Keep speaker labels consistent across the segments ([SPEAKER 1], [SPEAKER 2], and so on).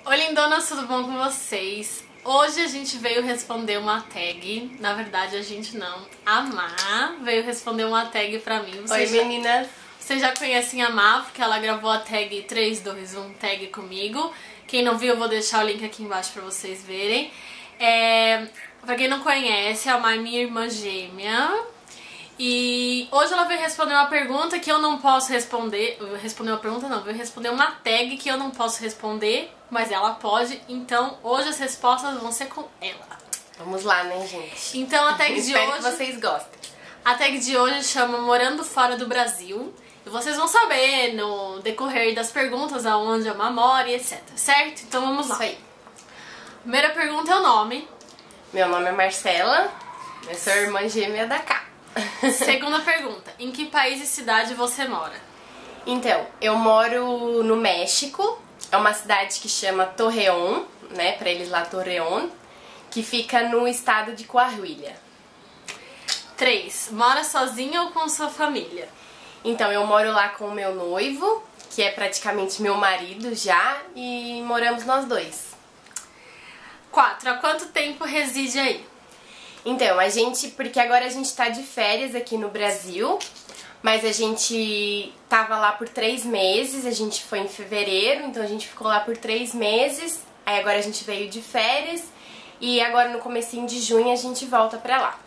[SPEAKER 1] Oi, lindonas, tudo bom com vocês? Hoje a gente veio responder uma tag. Na verdade, a gente não. A Má veio responder uma tag pra mim.
[SPEAKER 2] Oi, meninas.
[SPEAKER 1] Vocês já conhecem a Má, porque ela gravou a tag 321 tag comigo. Quem não viu, eu vou deixar o link aqui embaixo pra vocês verem. Pra quem não conhece, a Má é minha irmã gêmea. E hoje ela veio responder uma pergunta que eu não posso responder. Responder uma pergunta não, veio responder uma tag que eu não posso responder, mas ela pode. Então hoje as respostas vão ser com ela.
[SPEAKER 2] Vamos lá, né, gente?
[SPEAKER 1] Então a tag de
[SPEAKER 2] Espero
[SPEAKER 1] hoje...
[SPEAKER 2] que vocês gostem.
[SPEAKER 1] A tag de hoje chama Morando Fora do Brasil. E vocês vão saber no decorrer das perguntas aonde a Má mora e etc. Certo? Então vamos lá.
[SPEAKER 2] Isso aí.
[SPEAKER 1] Primeira pergunta é o nome.
[SPEAKER 2] Meu nome é Marcela. Eu sou irmã gêmea da Cá.
[SPEAKER 1] Segunda pergunta. Em que país e cidade você mora?
[SPEAKER 2] Então, eu moro no México. É uma cidade que chama Torreón, né? Pra eles lá, Torreón. Que fica no estado de Coahuila.
[SPEAKER 1] 3. Mora sozinha ou com sua família?
[SPEAKER 2] Então, eu moro lá com o meu noivo, que é praticamente meu marido já, e moramos nós dois.
[SPEAKER 1] 4. Há quanto tempo reside aí?
[SPEAKER 2] Então, porque agora a gente tá de férias aqui no Brasil, mas a gente tava lá por 3 meses, a gente foi em fevereiro, então a gente ficou lá por 3 meses, aí agora a gente veio de férias, e agora no comecinho de junho a gente volta pra lá.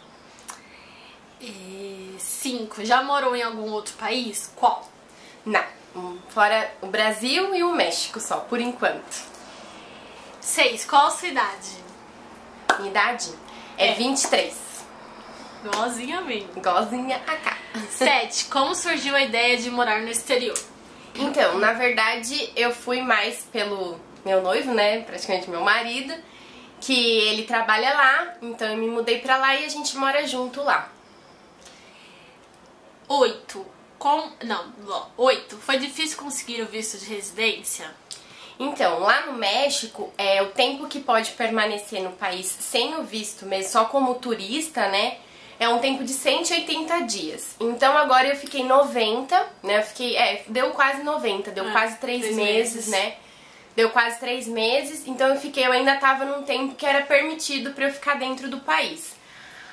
[SPEAKER 1] 5. Já morou em algum outro país? Qual?
[SPEAKER 2] Não, fora o Brasil e o México só, por enquanto.
[SPEAKER 1] 6. Qual a sua idade?
[SPEAKER 2] Minha idade é 23.
[SPEAKER 1] Igualzinha a mim.
[SPEAKER 2] Igualzinha a Cá.
[SPEAKER 1] 7. Como surgiu a ideia de morar no exterior?
[SPEAKER 2] Então, na verdade, eu fui mais pelo meu noivo, né, praticamente meu marido, que ele trabalha lá, então eu me mudei pra lá e a gente mora junto lá.
[SPEAKER 1] 8. 8. Foi difícil conseguir o visto de residência?
[SPEAKER 2] Então, lá no México, o tempo que pode permanecer no país sem o visto mesmo, só como turista, né, é um tempo de 180 dias. Então agora eu fiquei 90, né, deu quase 90, deu quase 3 meses, né, deu quase 3 meses, então eu ainda tava num tempo que era permitido pra eu ficar dentro do país.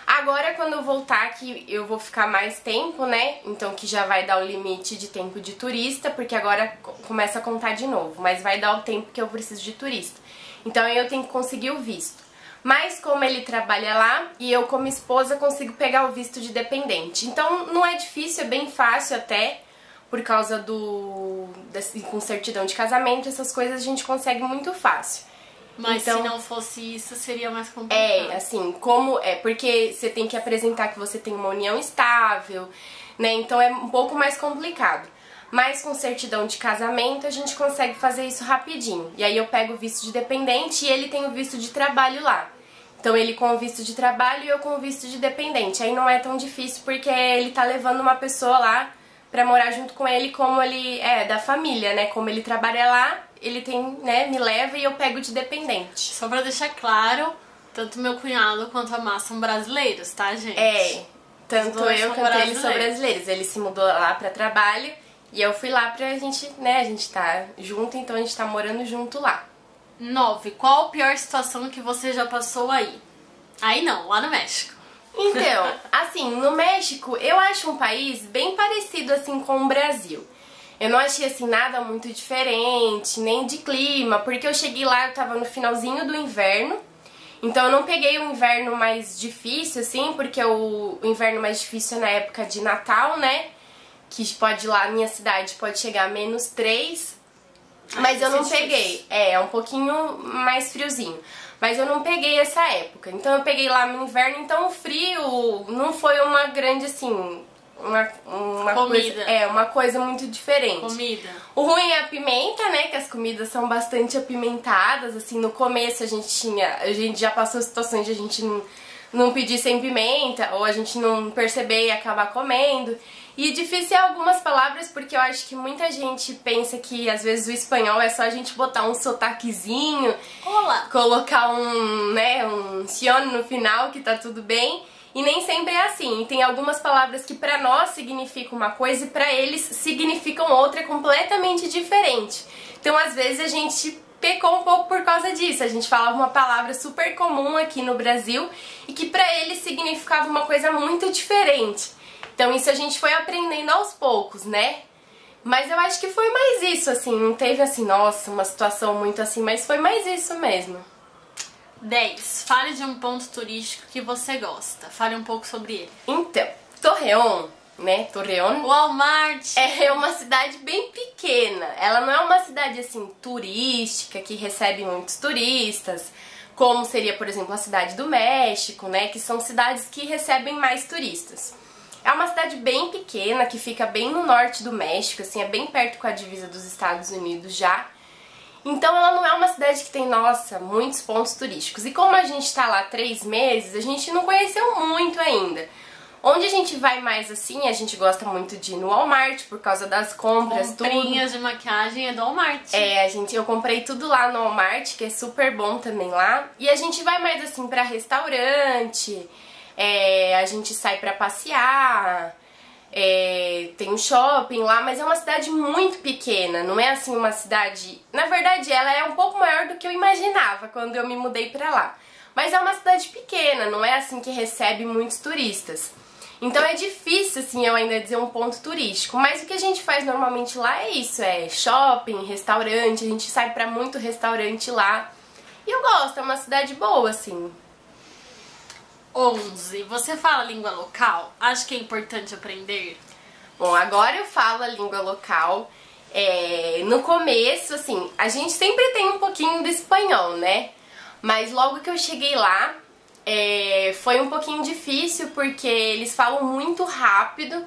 [SPEAKER 2] Agora, quando eu voltar, que eu vou ficar mais tempo, né? Então que já vai dar o limite de tempo de turista, porque agora começa a contar de novo, mas vai dar o tempo que eu preciso de turista. Então eu tenho que conseguir o visto. Mas como ele trabalha lá e eu como esposa consigo pegar o visto de dependente. Então não é difícil, é bem fácil até, por causa com certidão de casamento, essas coisas a gente consegue muito fácil.
[SPEAKER 1] Mas
[SPEAKER 2] então,
[SPEAKER 1] se não fosse isso, seria mais complicado.
[SPEAKER 2] Assim, porque você tem que apresentar que você tem uma união estável, né? Então é um pouco mais complicado. Mas com certidão de casamento a gente consegue fazer isso rapidinho. E aí eu pego o visto de dependente e ele tem o visto de trabalho lá. Então ele com o visto de trabalho e eu com o visto de dependente. Aí não é tão difícil porque ele tá levando uma pessoa lá pra morar junto com ele, como ele é da família, né? Como ele trabalha lá, ele tem, né, me leva e eu pego de dependente.
[SPEAKER 1] Só pra deixar claro, tanto meu cunhado quanto a Má são brasileiros, tá, gente?
[SPEAKER 2] Tanto eu quanto ele são brasileiros. Ele se mudou lá pra trabalho e eu fui lá pra gente, né, a gente tá junto, então a gente tá morando junto lá.
[SPEAKER 1] 9. Qual a pior situação que você já passou aí? Aí não, lá no México.
[SPEAKER 2] Então, assim, no México eu acho um país bem parecido assim com o Brasil. Eu não achei assim nada muito diferente, nem de clima, porque eu cheguei lá, eu tava no finalzinho do inverno. Então eu não peguei o inverno mais difícil assim, porque o inverno mais difícil é na época de Natal, né? Que pode ir lá, na minha cidade pode chegar a -3. Mas eu não peguei. É um pouquinho mais friozinho. Mas eu não peguei essa época. Então eu peguei lá no inverno, então o frio não foi uma grande assim, uma
[SPEAKER 1] comida.
[SPEAKER 2] Coisa, uma coisa muito diferente.
[SPEAKER 1] Comida.
[SPEAKER 2] O ruim é a pimenta, né? Que as comidas são bastante apimentadas. Assim, no começo a gente já passou situações de a gente não pedir sem pimenta, ou a gente não perceber e acabar comendo. E difícil é algumas palavras, porque eu acho que muita gente pensa que às vezes o espanhol é só a gente botar um sotaquezinho, colocar um sion no final que tá tudo bem. E nem sempre é assim. E tem algumas palavras que pra nós significam uma coisa e pra eles significam outra completamente diferente. Então às vezes a gente pecou um pouco por causa disso. A gente falava uma palavra super comum aqui no Brasil e que pra eles significava uma coisa muito diferente. Então isso a gente foi aprendendo aos poucos, né? Mas eu acho que foi mais isso, assim, não teve assim, nossa, uma situação muito assim, mas foi mais isso mesmo.
[SPEAKER 1] 10. Fale de um ponto turístico que você gosta. Fale um pouco sobre ele.
[SPEAKER 2] Então, Torreón, né? Torreón
[SPEAKER 1] Walmart.
[SPEAKER 2] é uma cidade bem pequena. Ela não é uma cidade assim turística que recebe muitos turistas, como seria, por exemplo, a cidade do México, né? Que são cidades que recebem mais turistas. É uma cidade bem pequena que fica bem no norte do México, assim, é bem perto com a divisa dos Estados Unidos já. Então ela não é uma cidade que tem, nossa, muitos pontos turísticos. E como a gente tá lá 3 meses, a gente não conheceu muito ainda. Onde a gente vai mais assim, a gente gosta muito de ir no Walmart por causa das compras,
[SPEAKER 1] Comprinhas de maquiagem é do Walmart.
[SPEAKER 2] Eu comprei tudo lá no Walmart, que é super bom também lá. E a gente vai mais assim pra restaurante, a gente sai pra passear, tem um shopping lá, mas é uma cidade muito pequena, não é assim uma cidade... Na verdade, ela é um pouco maior do que eu imaginava quando eu me mudei pra lá. Mas é uma cidade pequena, não é assim que recebe muitos turistas. Então é difícil, assim, eu ainda dizer um ponto turístico. Mas o que a gente faz normalmente lá é isso, shopping, restaurante, a gente sai pra muito restaurante lá. E eu gosto, é uma cidade boa, assim.
[SPEAKER 1] 11. Você fala língua local? Acho que é importante aprender?
[SPEAKER 2] Bom, agora eu falo a língua local. No começo, assim, a gente sempre tem um pouquinho do espanhol, né? Mas logo que eu cheguei lá, foi um pouquinho difícil porque eles falam muito rápido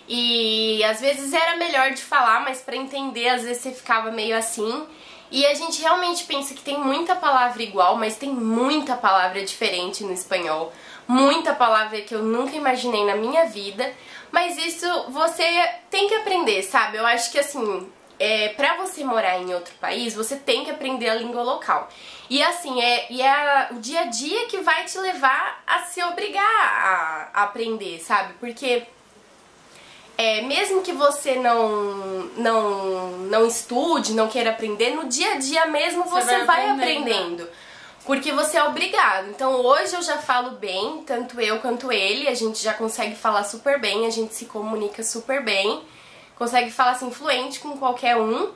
[SPEAKER 2] e às vezes era melhor de falar, mas pra entender às vezes você ficava meio assim. E a gente realmente pensa que tem muita palavra igual, mas tem muita palavra diferente no espanhol. Muita palavra que eu nunca imaginei na minha vida. Mas isso você tem que aprender, sabe? Eu acho que assim, pra você morar em outro país, você tem que aprender a língua local. E assim, o dia a dia que vai te levar a se obrigar a aprender, sabe? Porque... mesmo que você não estude, não queira aprender, no dia a dia mesmo você vai aprendendo. Porque você é obrigado. Então hoje eu já falo bem, tanto eu quanto ele, a gente já consegue falar super bem, a gente se comunica super bem, consegue falar assim fluente com qualquer um.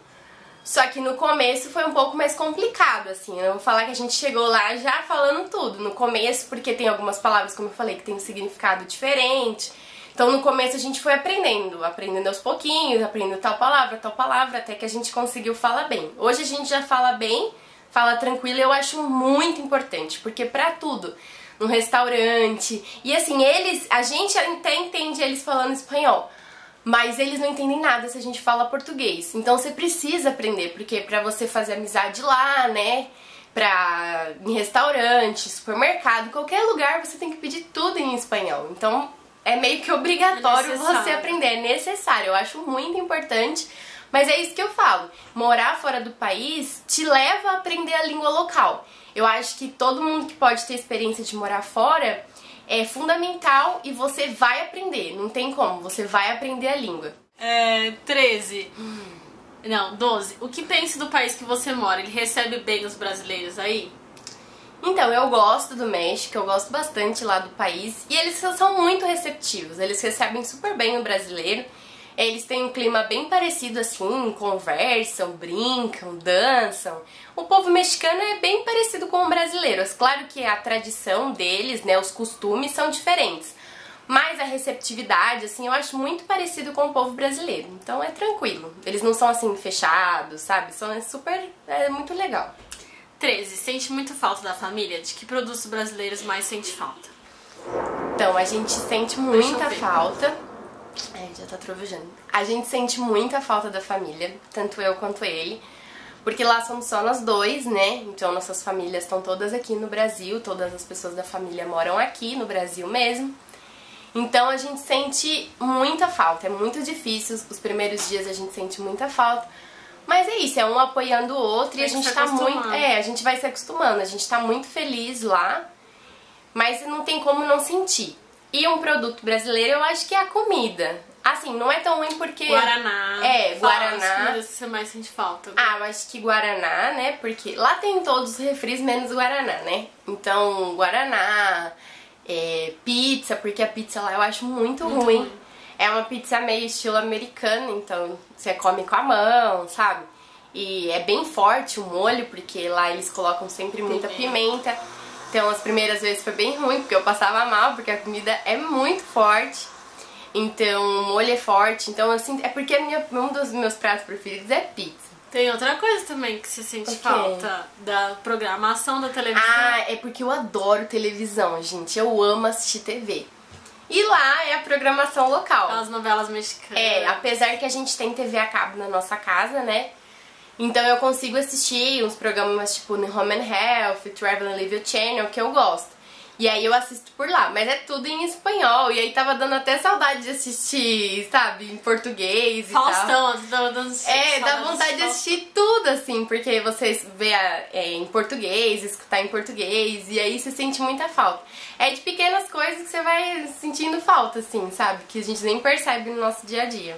[SPEAKER 2] Só que no começo foi um pouco mais complicado, assim. Eu vou falar que a gente chegou lá já falando tudo no começo, porque tem algumas palavras, como eu falei, que tem um significado diferente. Então no começo a gente foi aprendendo aos pouquinhos, aprendendo tal palavra, até que a gente conseguiu falar bem. Hoje a gente já fala bem, fala tranquilo, e eu acho muito importante, porque pra tudo, no restaurante, e assim, a gente até entende eles falando espanhol, mas eles não entendem nada se a gente fala português. Então você precisa aprender, porque pra você fazer amizade lá, né, em restaurante, supermercado, qualquer lugar, você tem que pedir tudo em espanhol. Então é meio que obrigatório você aprender, é necessário, eu acho muito importante, mas é isso que eu falo, morar fora do país te leva a aprender a língua local. Eu acho que todo mundo que pode ter experiência de morar fora é fundamental e você vai aprender, não tem como, você vai aprender a língua.
[SPEAKER 1] 13. Não, 12. O que pensa do país que você mora? Ele recebe bem os brasileiros aí?
[SPEAKER 2] Então, eu gosto do México, eu gosto bastante lá do país e eles são muito receptivos, eles recebem super bem o brasileiro, eles têm um clima bem parecido assim, conversam, brincam, dançam. O povo mexicano é bem parecido com o brasileiro, claro que a tradição deles, né, os costumes são diferentes, mas a receptividade, assim, eu acho muito parecido com o povo brasileiro, então é tranquilo, eles não são assim fechados, sabe, é muito legal.
[SPEAKER 1] 13. Sente muito falta da família? De que produtos brasileiros mais sente falta?
[SPEAKER 2] Então, a gente sente muita falta. Já tá trovejando. A gente sente muita falta da família, tanto eu quanto ele. Porque lá somos só nós dois, né? Então nossas famílias estão todas aqui no Brasil, todas as pessoas da família moram aqui no Brasil mesmo. Então a gente sente muita falta, é muito difícil, os primeiros dias a gente sente muita falta. Mas é isso, é um apoiando o outro e a gente tá muito... a gente vai se acostumando, a gente tá muito feliz lá, mas não tem como não sentir. E um produto brasileiro eu acho que é a comida. Assim, não é tão ruim porque...
[SPEAKER 1] Guaraná.
[SPEAKER 2] Guaraná.
[SPEAKER 1] As comidas que você mais sente falta.
[SPEAKER 2] Ah, eu acho que Guaraná, né? Porque lá tem todos os refris menos Guaraná, né? Então, Guaraná, pizza, porque a pizza lá eu acho muito ruim. É uma pizza meio estilo americano, então você come com a mão, sabe? E é bem forte o molho, porque lá eles colocam sempre muita pimenta. Então as primeiras vezes foi bem ruim, porque eu passava mal, porque a comida é muito forte. Então o molho é forte, então assim, é porque um dos meus pratos preferidos é pizza.
[SPEAKER 1] Tem outra coisa também que você sente falta da programação da televisão.
[SPEAKER 2] Ah, é porque eu adoro televisão, gente. Eu amo assistir TV. E lá é a programação local.
[SPEAKER 1] As novelas mexicanas.
[SPEAKER 2] Apesar que a gente tem TV a cabo na nossa casa, né? Então eu consigo assistir uns programas tipo no Home and Health, Travel and Leisure Channel, que eu gosto. E aí eu assisto por lá, mas é tudo em espanhol. E aí tava dando até saudade de assistir, sabe, em português e
[SPEAKER 1] Faustão, tava dando
[SPEAKER 2] dá vontade de assistir tudo, assim, porque você vê em português, escutar em português, e aí você sente muita falta. É de pequenas coisas que você vai sentindo falta, assim, sabe, que a gente nem percebe no nosso dia a dia.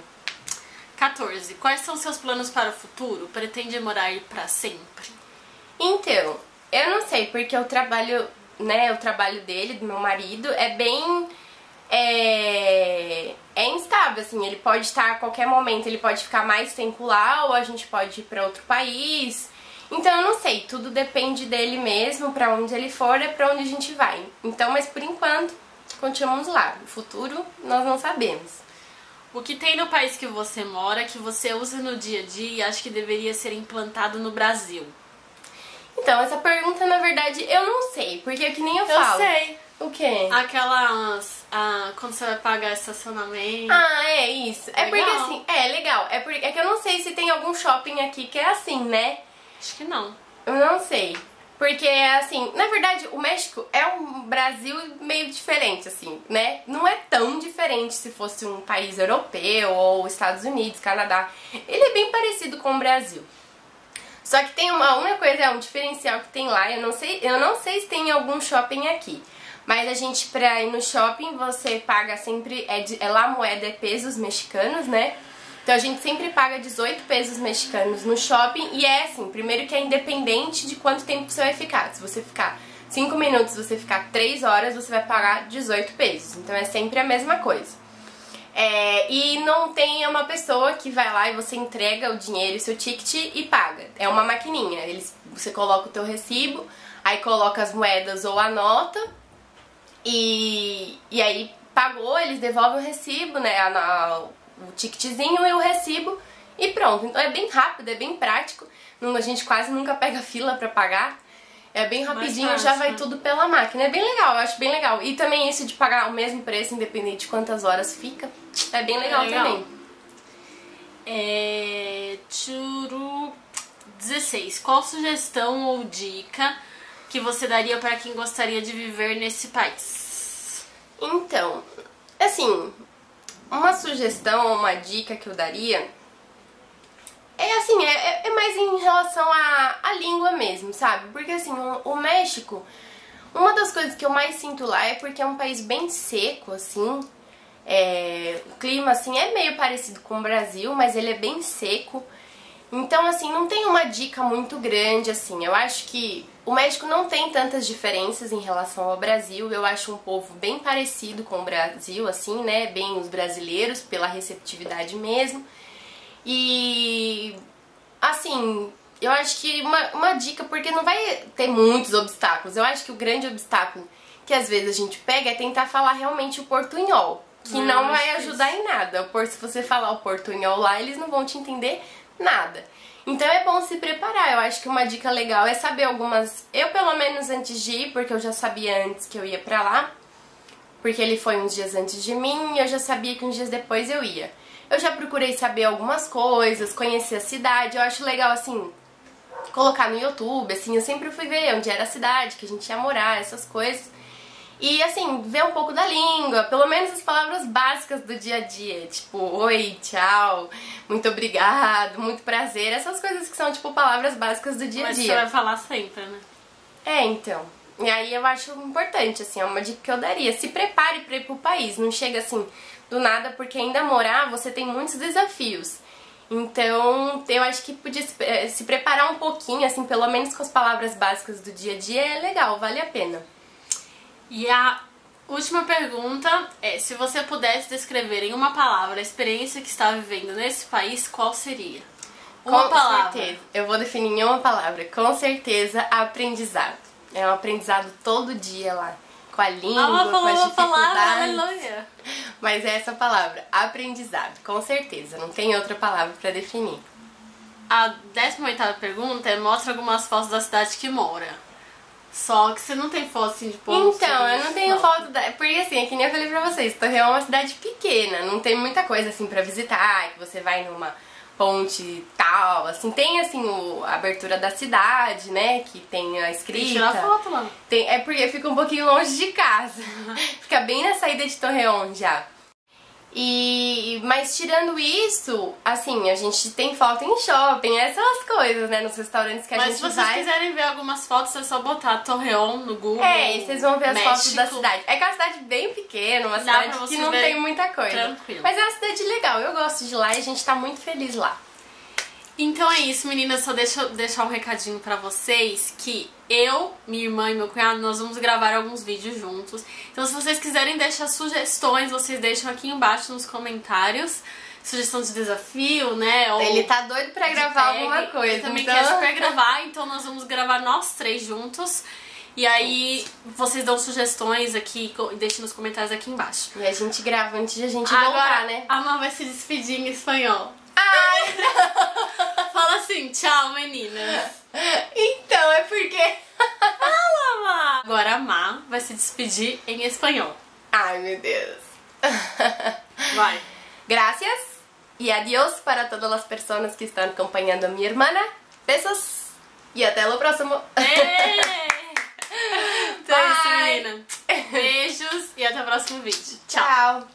[SPEAKER 1] 14. Quais são seus planos para o futuro? Pretende morar aí pra sempre?
[SPEAKER 2] Então, eu não sei, porque o trabalho, né, o trabalho dele, do meu marido, é bem... É instável, assim, ele pode estar a qualquer momento, ele pode ficar mais tempo lá, ou a gente pode ir pra outro país. Então eu não sei, tudo depende dele mesmo, pra onde ele for é pra onde a gente vai. Então, mas por enquanto, continuamos lá. No futuro, nós não sabemos.
[SPEAKER 1] O que tem no país que você mora, que você usa no dia a dia e acha que deveria ser implantado no Brasil?
[SPEAKER 2] Então, essa pergunta, na verdade, eu não sei, porque é que nem eu falo.
[SPEAKER 1] Eu sei.
[SPEAKER 2] O quê?
[SPEAKER 1] Aquelas... quando você vai pagar estacionamento.
[SPEAKER 2] Ah, é isso. É
[SPEAKER 1] Legal.
[SPEAKER 2] porque assim, é legal. É que eu não sei se tem algum shopping aqui que é assim, né?
[SPEAKER 1] Acho que não.
[SPEAKER 2] Eu não sei. Porque, assim, na verdade, o México é um Brasil meio diferente, assim, né? Não é tão diferente se fosse um país europeu ou Estados Unidos, Canadá. Ele é bem parecido com o Brasil. Só que tem uma única coisa, um diferencial que tem lá, eu não sei se tem algum shopping aqui. Mas a gente, pra ir no shopping, você paga sempre, lá a moeda é pesos mexicanos, né? Então a gente sempre paga 18 pesos mexicanos no shopping e é assim, primeiro que é independente de quanto tempo você vai ficar. Se você ficar 5 minutos, se você ficar 3 horas, você vai pagar 18 pesos. Então é sempre a mesma coisa. E não tem uma pessoa que vai lá e você entrega o dinheiro e seu ticket e paga. É uma maquininha. Você coloca o teu recibo, aí coloca as moedas ou a nota e aí pagou, eles devolvem o recibo, né? O ticketzinho e o recibo e pronto. Então é bem rápido, é bem prático. A gente quase nunca pega fila pra pagar. É bem rapidinho, já vai tudo pela máquina. É bem legal, eu acho bem legal. E também isso de pagar o mesmo preço, independente de quantas horas fica, é bem legal, também.
[SPEAKER 1] 16. Qual sugestão ou dica que você daria para quem gostaria de viver nesse país?
[SPEAKER 2] Então, assim, uma sugestão ou uma dica que eu daria é mais em relação à língua mesmo, sabe? Porque assim, o México, uma das coisas que eu mais sinto lá é porque é um país bem seco, assim. O clima, assim, é meio parecido com o Brasil, mas ele é bem seco. Então, assim, não tem uma dica muito grande, assim. Eu acho que o México não tem tantas diferenças em relação ao Brasil. Eu acho um povo bem parecido com o Brasil, assim, né? Bem os brasileiros, pela receptividade mesmo. E, assim, eu acho que uma dica, porque não vai ter muitos obstáculos. Eu acho que o grande obstáculo que às vezes a gente pega é tentar falar realmente o portunhol, que não vai ajudar em nada. Se você falar o portunhol lá, eles não vão te entender nada. Então é bom se preparar. Eu acho que uma dica legal é saber algumas... Eu, pelo menos, antes de ir, porque eu já sabia antes que eu ia pra lá, porque ele foi uns dias antes de mim e eu já sabia que uns dias depois eu ia. Eu já procurei saber algumas coisas, conhecer a cidade. Eu acho legal, assim, colocar no YouTube, assim, eu sempre fui ver onde era a cidade, que a gente ia morar, essas coisas. E, assim, ver um pouco da língua, pelo menos as palavras básicas do dia a dia, tipo, oi, tchau, muito obrigado, muito prazer, essas coisas que são, tipo, palavras básicas do dia a dia.
[SPEAKER 1] Mas você vai falar sempre, né?
[SPEAKER 2] Então. E aí eu acho importante, assim, é uma dica que eu daria. Se prepare pra ir pro país, não chega assim do nada, porque ainda morar você tem muitos desafios. Então, eu acho que podia se preparar um pouquinho, assim, pelo menos com as palavras básicas do dia a dia, é legal, vale a pena.
[SPEAKER 1] E a última pergunta é, se você pudesse descrever em uma palavra a experiência que está vivendo nesse país, qual seria? Uma palavra.
[SPEAKER 2] Com certeza, eu vou definir em uma palavra, com certeza, aprendizado. É um aprendizado todo dia lá, com a língua, com as dificuldades. Mas é essa palavra, aprendizado, com certeza, não tem outra palavra pra definir.
[SPEAKER 1] A 18ª pergunta é, mostra algumas fotos da cidade que mora. Só que você não tem foto assim de pontos.
[SPEAKER 2] Então, eu não tenho foto porque assim, é que nem eu falei pra vocês, Torreão é uma cidade pequena, não tem muita coisa assim pra visitar, que você vai numa ponte tal, assim, tem assim a abertura da cidade, né, que tem a escrita.
[SPEAKER 1] Tem que tirar foto lá.
[SPEAKER 2] É porque fica um pouquinho longe de casa, fica bem na saída de Torreão já. Mas tirando isso, assim, a gente tem foto em shopping, essas coisas, né, nos restaurantes que a gente vai.
[SPEAKER 1] Mas se vocês quiserem ver algumas fotos, é só botar Torreão no Google.
[SPEAKER 2] É, e vocês vão ver as
[SPEAKER 1] México.
[SPEAKER 2] fotos da cidade. É que é uma cidade bem pequena, uma cidade que não tem muita coisa.
[SPEAKER 1] Tranquilo.
[SPEAKER 2] Mas é uma cidade legal, eu gosto de lá e a gente tá muito feliz lá.
[SPEAKER 1] Então é isso, meninas, só deixa eu deixar um recadinho pra vocês que eu, minha irmã e meu cunhado, nós vamos gravar alguns vídeos juntos. Então se vocês quiserem deixar sugestões, vocês deixam aqui embaixo nos comentários. Sugestão de desafio, né? Ou
[SPEAKER 2] ele tá doido pra gravar alguma coisa.
[SPEAKER 1] Ele também
[SPEAKER 2] então...
[SPEAKER 1] quer super gravar, então nós vamos gravar nós três juntos. E aí vocês dão sugestões aqui e deixem nos comentários aqui embaixo.
[SPEAKER 2] E a gente grava antes de a gente voltar, né?
[SPEAKER 1] A Má vai se despedir em espanhol.
[SPEAKER 2] Ai!
[SPEAKER 1] Fala assim, tchau, meninas.
[SPEAKER 2] Então, é porque...
[SPEAKER 1] Fala, Má! Agora a Má vai se despedir em espanhol.
[SPEAKER 2] Ai, meu Deus.
[SPEAKER 1] Vai.
[SPEAKER 2] Gracias y adiós para todas las personas que están acompañando a mi hermana. Besos y hasta lo próximo.
[SPEAKER 1] Então é isso, menina. Beijos e até o próximo vídeo. Tchau.
[SPEAKER 2] Tchau.